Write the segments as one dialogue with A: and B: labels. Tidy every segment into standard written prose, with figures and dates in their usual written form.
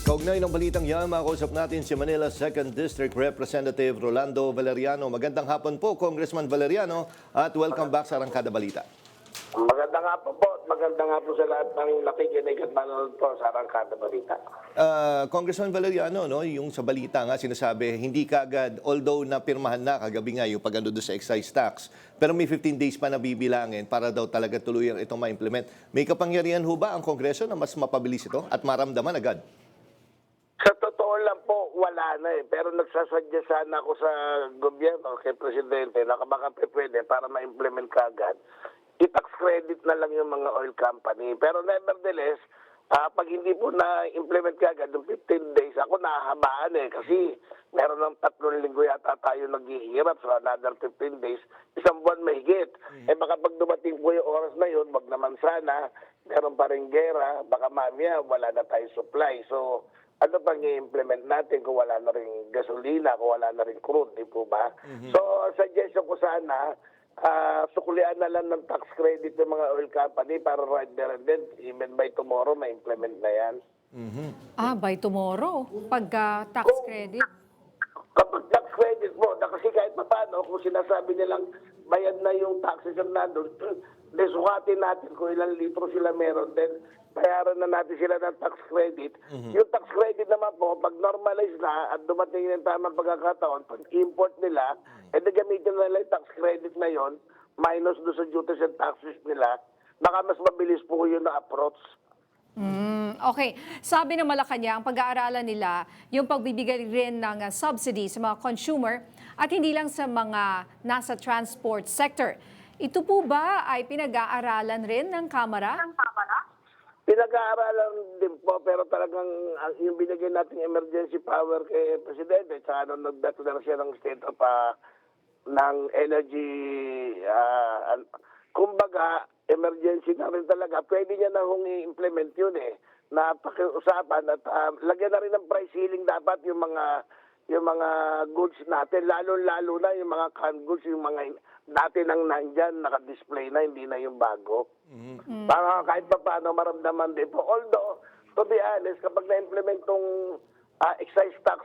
A: Kaugnay ng balitang yan, makausap natin si Manila 2nd District Representative Rolando Valeriano. Magandang hapon po, Congressman Valeriano, at welcome back sa Arangkada Balita.
B: Maganda nga po at maganda nga po sa lahat ng nakikinig at manonood po sa Arangkada Balita.
A: Congressman Valeriano, no, yung sa balita nga sinasabi, hindi kaagad, although napirmahan na kagabi nga yung pag-ano doon sa excise tax, pero may 15 days pa na bibilangin para daw talaga tuluyan itong ma-implement. May kapangyarihan ho ba ang Kongreso na mas mapabilis ito at maramdaman agad?
B: Sa totoo lang po, wala na eh. Pero nagsasadya sana ako sa gobyerno, kay Presidente, na baka pwede para ma-implement kaagad. I-tax credit na lang yung mga oil company. Pero nevertheless, pag hindi po na-implement kaagad yung 15 days, ako nahahabaan eh. Kasi meron ng 3 linggo yata tayo naghihirap. So another 15 days, isang buwan mahigit. Eh baka pag dumating po yung oras na yun, wag naman sana, meron pa rin gera, baka mamaya wala na tayong supply. So ano pang i-implement natin kung wala na rin gasolina, kung wala na rin crude, di po ba? So, suggestion ko sana, sukulian na lang ng tax credit ng mga oil company para right there and then, even by tomorrow, ma-implement na yan.
C: By tomorrow, pagka tax credit.
B: Kapag tax credit mo, kasi kahit pa paano, kung sinasabi nilang bayad na yung taxes ang nandun, sukatin natin kung ilang litro sila meron, then bayaran na natin sila ng tax credit. Yung tax credit naman po, pag normalize na at dumating yung tamang pagkakataon, pag import nila, gamitin na nila yung tax credit na yon minus doon sa duties and taxes nila, baka mas mabilis po yun na approach.
C: Okay. Sabi ng Malacanang, ang pag-aaralan nila, yung pagbibigay rin ng subsidy sa mga consumer at hindi lang sa mga nasa transport sector. Ito po ba ay pinag-aaralan rin ng Kamara?
B: Pinag-aaralan din po, pero talagang yung binigay nating emergency power kay Presidente, tsaka nung nag-declare siya ng state of ng energy, kumbaga, emergency na rin talaga. Pwede niya na hong i-implement yun eh, na pakiusapan at lagyan na rin ng price ceiling dapat yung mga goods natin, lalo-lalo na yung mga canned goods, yung mga dati nang nandyan, naka-display na, hindi na yung bago. Para kahit pa paano maramdaman din po. Although, to be honest, kapag na-implement tong excise tax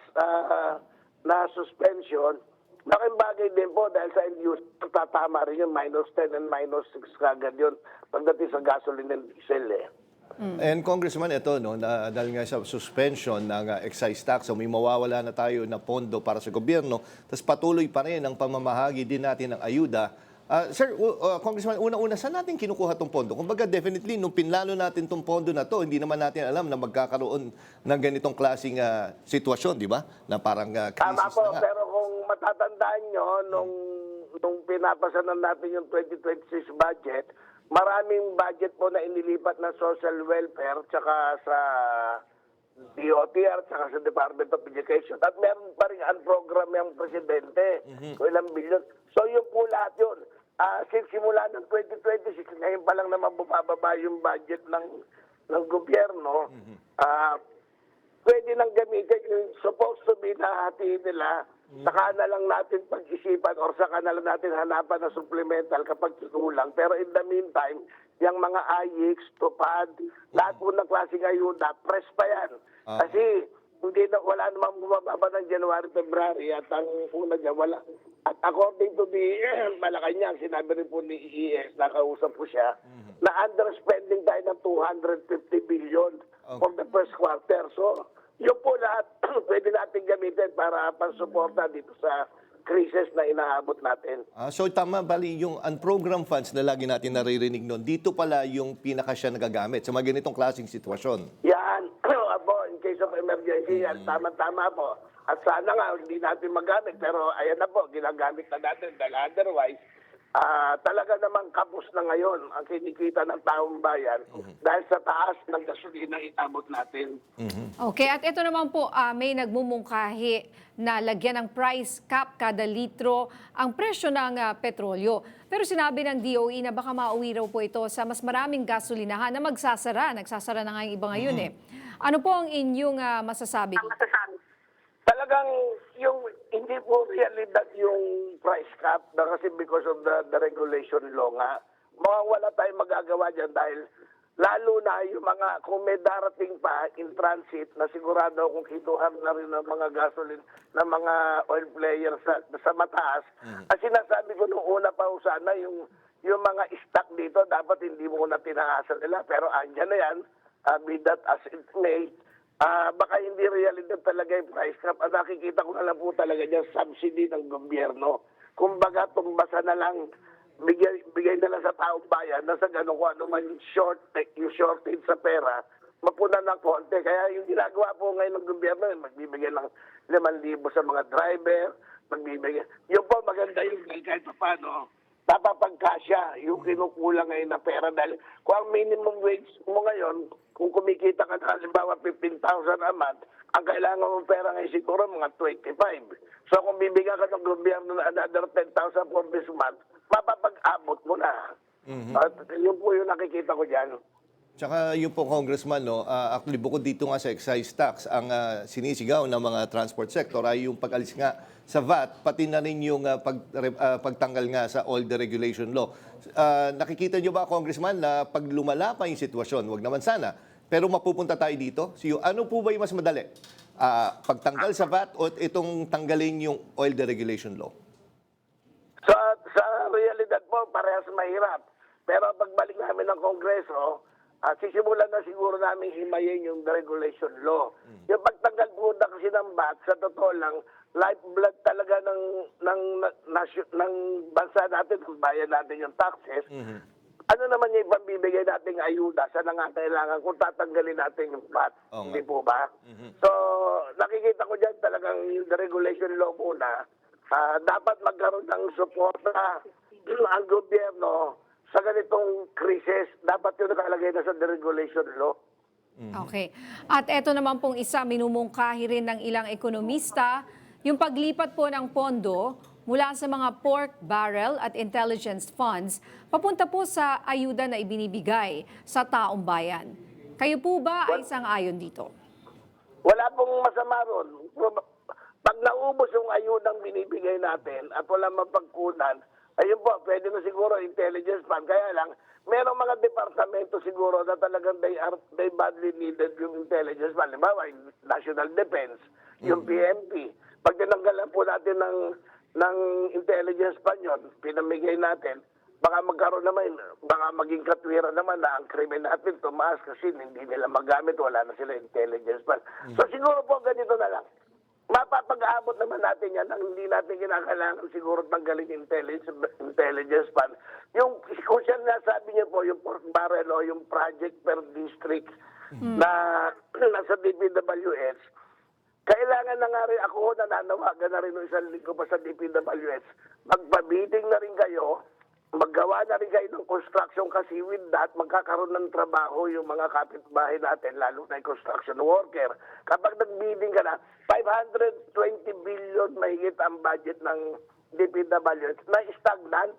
B: na suspension, malaking bagay din po dahil sa end use, tatama rin yung -10 and -6 kagad yun pagdating sa gasoline and diesel eh.
A: And Congressman, ito, no, dahil nga sa suspension ng excise tax, so may mawawala na tayo na pondo para sa gobyerno, tapos patuloy pa rin ang pamamahagi din natin ng ayuda. Sir, Congressman, una-una, saan natin kinukuha itong pondo? Kumbaga, definitely, nung pinlano natin itong pondo na to, hindi naman natin alam na magkakaroon ng ganitong klaseng sitwasyon, di ba? Na parang crisis
B: Tama po,
A: na nga.
B: pero kung matatandaan nyo, nung pinapasanan natin yung 2026 budget, maraming budget po na inilipat ng social welfare tsaka sa DOTR tsaka sa Department of Education. At meron pa rin ang program yung Presidente, kung ilang bilyon. So yun po lahat yun. Since simula ng 2026, ngayon pa lang naman bumababa yung budget ng gobyerno, pwede nang gamitin yung supposed to be na hatiin nila, saka na lang natin pag-isipan or saka na lang natin hanapan na supplemental kapag kulang. Pero in the meantime, yung mga IX, TUPAD, lahat po ng klaseng ayuda, press pa yan. Kasi wala namang bumababa ng January, February at ang una dyan, wala. At according to the Malacanang, sinabi rin po ni ES, nakausap po siya, na underspending tayo ng 250 billion for the first quarter. So, yun po lahat pwede natin gamitin para pansuporta dito sa crisis na inaabot natin.
A: So tama, bali yung unprogrammed funds na lagi natin naririnig noon, dito pala yung pinaka siya nagagamit sa mga ganitong klaseng sitwasyon.
B: Yan, po, in case of emergency, yan, tama-tama po. At sana nga, hindi natin magamit, pero ayan na po, ginagamit na natin dahil otherwise, talaga namang kapos na ngayon ang kinikita ng taong bayan dahil sa taas ng gasolina itabot natin.
C: Okay, at ito naman po, may nagmumungkahi na lagyan ng price cap kada litro ang presyo ng petrolyo. Pero sinabi ng DOE na baka mauwi raw po ito sa mas maraming gasolinahan na magsasara. Nagsasara na nga yung iba ngayon eh. Ano po ang inyong masasabi dito?
B: Talagang yung hindi po realidad yung price cap kasi because of the regulation law nga, mukhang wala tayong magagawa dyan dahil lalo na yung mga, kung may darating pa in transit, na sigurado kung kituhan na rin ng mga gasoline, ng mga oil players sa mataas. At sinasabi ko nung una pa sana, yung mga stock dito, dapat hindi muna tinaasan nila. Pero andyan na yan, be that as it may, baka hindi realidad talaga yung price cap. At nakikita ko na lang po talaga dyan, subsidy ng gobyerno. Kumbaga, tumbasa na lang, bigay na lang sa taong bayan na sa gano'n kung ano man yung shortage sa pera, mapuna ng konti. Kaya yung ginagawa po ngayon ng gobyerno, magbibigay ng 5,000 sa mga driver, magbibigay. Yung po maganda yung kahit pa paano, napapagkasya yung kinukulang ngayon na pera. Dahil kung ang minimum wage mo ngayon, kung kumikita ka na halimbawa 15,000 a month, ang kailangan mong pera ngayon siguro mga 25. So kung bibigyan ka ng gobyerno na another 10,000 for this month, mapapag-abot mo na. At yun po yung nakikita ko dyan.
A: Tsaka yung po, Congressman, no, actually bukod dito nga sa excise tax, ang sinisigaw ng mga transport sector ay yung pag-alis nga sa VAT, pati na rin yung pagtanggal nga sa all the regulation law. Nakikita nyo ba, Congressman, na pag lumala pa yung sitwasyon, wag naman sana, pero mapupunta tayo dito, so ano po ba yung mas madali? Pagtanggal sa VAT o itong tanggalin yung all the regulation law?
B: Sa realidad po, parehas mahirap. Pero pagbalik namin ng Kongreso, sisimulan na siguro namin himayin yung regulation law. Yung pagtanggal po na kasi ng VAT, sa totoo lang, lifeblood talaga ng bansa natin, ng bayan natin yung taxes. Ano naman yung ipambibigay nating ayuda sa nangangailangan kung tatanggalin natin yung VAT? Hindi po ba? So, nakikita ko dyan talagang yung regulation law muna, dapat magkaroon ng suporta ang gobyerno sa ganitong krisis. Dapat yun nakalagay na sa deregulation law.
C: Okay. At eto naman pong isa, minumungkahi rin ng ilang ekonomista, yung paglipat po ng pondo mula sa mga pork barrel at intelligence funds papunta po sa ayuda na ibinibigay sa taong bayan. Kayo po ba ay sang-ayon dito?
B: Wala pong masama ron. Pag naubos yung ayudang binibigay natin at wala mapagkunan, ayun po, pwede na siguro intelligence fund. Kaya lang, merong mga departamento siguro na talagang they badly needed yung intelligence fund. Halimbawa, yung National Defense, yung PNP. Pag tinanggalan po natin ng intelligence fund yun, pinamigay natin, baka magkaroon naman, baka maging katwiran naman na ang krimen natin tumaas kasi hindi nila magamit, wala na sila intelligence fund. So siguro po ganito na lang. Mapapag-aabot naman natin yan ang hindi natin kinakailangan siguro tanggalin intelligence fund. Yung, kung siya nasabi niyo po, yung pork barrel o yung project per district na nasa DPWS, kailangan na nga rin ako, nananawagan na rin ng isang linggo pa sa DPWS, magpabiting na rin kayo, maggawa na rin kayo ng construction kasi with that, magkakaroon ng trabaho yung mga kapitbahay natin, lalo na yung construction worker. Kapag nag-bidding ka na, 520 billion mahigit ang budget ng DPWH na stagnant.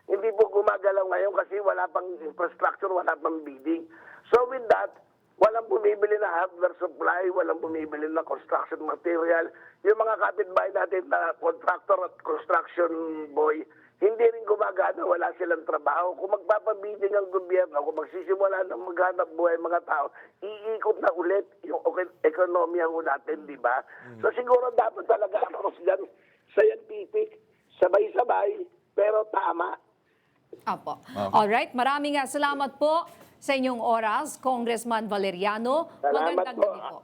B: Hindi po gumagalaw ngayon kasi wala pang infrastructure, wala pang bidding. So with that, walang bumibili na hardware supply, walang bumibili na construction material. Yung mga kapitbahay natin na contractor at construction boy, hindi rin gumagana, wala silang trabaho. Kung magpapabidding ang gobyerno, kung magsisimula ng maghanap buhay mga tao, iikot na ulit yung ekonomiya ho natin, di ba? So siguro dapat talaga ako dyan, scientific, sabay-sabay, pero tama.
C: Opo. Alright, maraming salamat po sa inyong oras, Congressman Valeriano.
B: Salamat
C: Magandang
B: po.
C: gabi po.